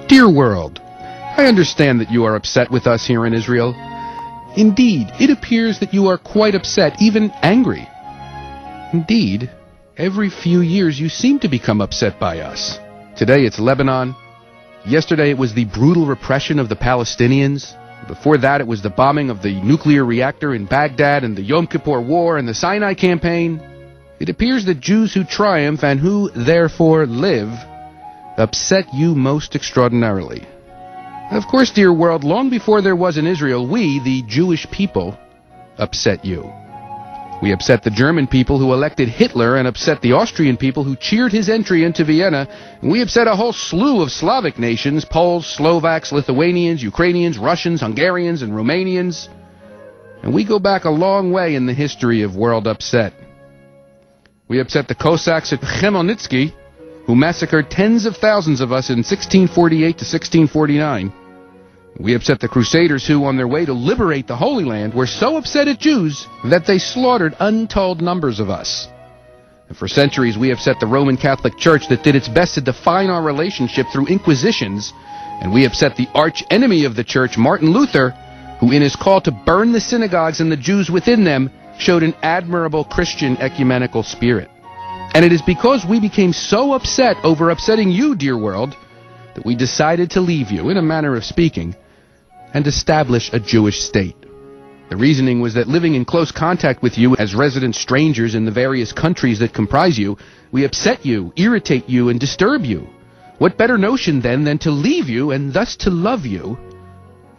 Dear world, I understand that you are upset with us here in Israel. Indeed, it appears that you are quite upset, even angry. Indeed, every few years you seem to become upset by us. Today it's Lebanon. Yesterday it was the brutal repression of the Palestinians. Before that it was the bombing of the nuclear reactor in Baghdad and the Yom Kippur War and the Sinai campaign. It appears that Jews who triumph and who therefore live upset you most extraordinarily. Of course, dear world, long before there was an Israel, we, the Jewish people, upset you. We upset the German people who elected Hitler and upset the Austrian people who cheered his entry into Vienna. And we upset a whole slew of Slavic nations, Poles, Slovaks, Lithuanians, Ukrainians, Russians, Hungarians, and Romanians. And we go back a long way in the history of world upset. We upset the Cossacks at Khmelnytsky, who massacred tens of thousands of us in 1648 to 1649. We upset the Crusaders who, on their way to liberate the Holy Land, were so upset at Jews that they slaughtered untold numbers of us. And for centuries we upset the Roman Catholic Church that did its best to define our relationship through inquisitions, and we upset the arch enemy of the Church, Martin Luther, who in his call to burn the synagogues and the Jews within them showed an admirable Christian ecumenical spirit. And it is because we became so upset over upsetting you, dear world, that we decided to leave you, in a manner of speaking, and establish a Jewish state. The reasoning was that living in close contact with you as resident strangers in the various countries that comprise you, we upset you, irritate you, and disturb you. What better notion, then, than to leave you, and thus to love you,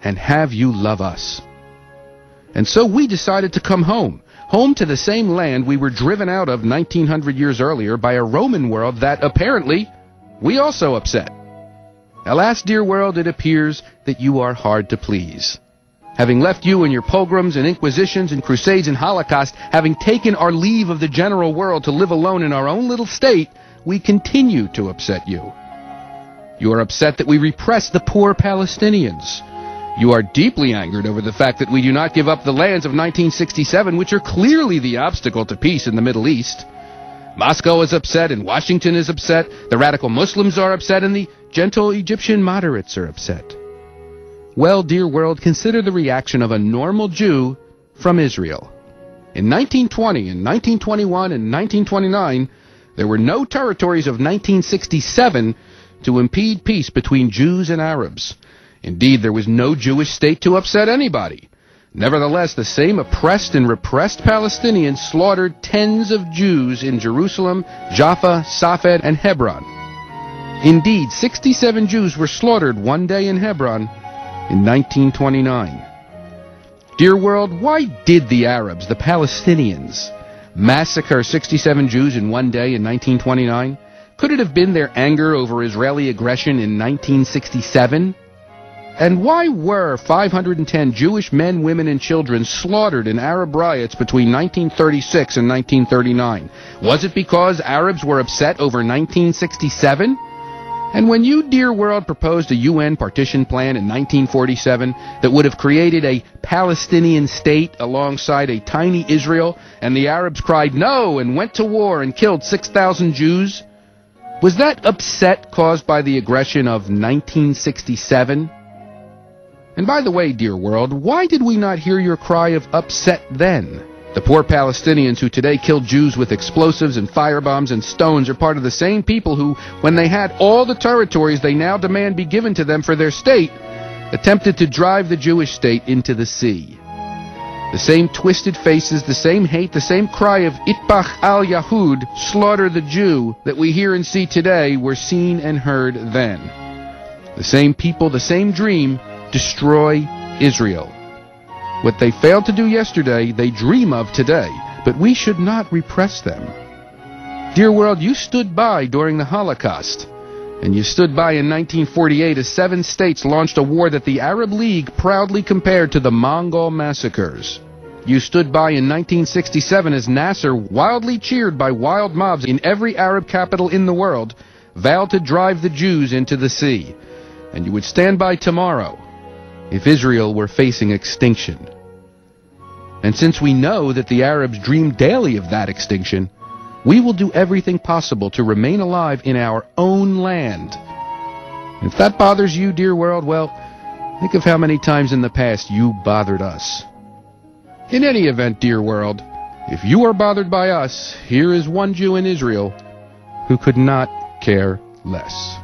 and have you love us? And so we decided to come home to the same land we were driven out of 1900 years earlier by a Roman world that, apparently, we also upset. Alas, dear world, it appears that you are hard to please. Having left you and your pogroms and inquisitions and crusades and holocaust, having taken our leave of the general world to live alone in our own little state, we continue to upset you. You are upset that we repress the poor Palestinians. You are deeply angered over the fact that we do not give up the lands of 1967, which are clearly the obstacle to peace in the Middle East. Moscow is upset, and Washington is upset, the radical Muslims are upset, and the gentle Egyptian moderates are upset. Well, dear world, consider the reaction of a normal Jew from Israel. In 1920, in 1921, and 1929, there were no territories of 1967 to impede peace between Jews and Arabs. Indeed, there was no Jewish state to upset anybody. Nevertheless, the same oppressed and repressed Palestinians slaughtered tens of Jews in Jerusalem, Jaffa, Safed, and Hebron. Indeed, 67 Jews were slaughtered one day in Hebron in 1929. Dear world, why did the Arabs, the Palestinians, massacre 67 Jews in one day in 1929? Could it have been their anger over Israeli aggression in 1967? And why were 510 Jewish men, women, and children slaughtered in Arab riots between 1936 and 1939? Was it because Arabs were upset over 1967? And when you, dear world, proposed a UN partition plan in 1947 that would have created a Palestinian state alongside a tiny Israel, and the Arabs cried no and went to war and killed 6,000 Jews, was that upset caused by the aggression of 1967? And by the way, dear world, why did we not hear your cry of upset then? The poor Palestinians who today kill Jews with explosives and firebombs and stones are part of the same people who, when they had all the territories they now demand be given to them for their state, attempted to drive the Jewish state into the sea. The same twisted faces, the same hate, the same cry of Itbach al-Yahud, slaughter the Jew, that we hear and see today were seen and heard then. The same people, the same dream, destroy Israel. What they failed to do yesterday, they dream of today, but we should not repress them. Dear world, you stood by during the Holocaust, and you stood by in 1948 as 7 states launched a war that the Arab League proudly compared to the Mongol massacres. You stood by in 1967 as Nasser, wildly cheered by wild mobs in every Arab capital in the world, vowed to drive the Jews into the sea. And you would stand by tomorrow if Israel were facing extinction. And since we know that the Arabs dream daily of that extinction, we will do everything possible to remain alive in our own land. If that bothers you, dear world, well, think of how many times in the past you bothered us. In any event, dear world, if you are bothered by us, here is one Jew in Israel who could not care less.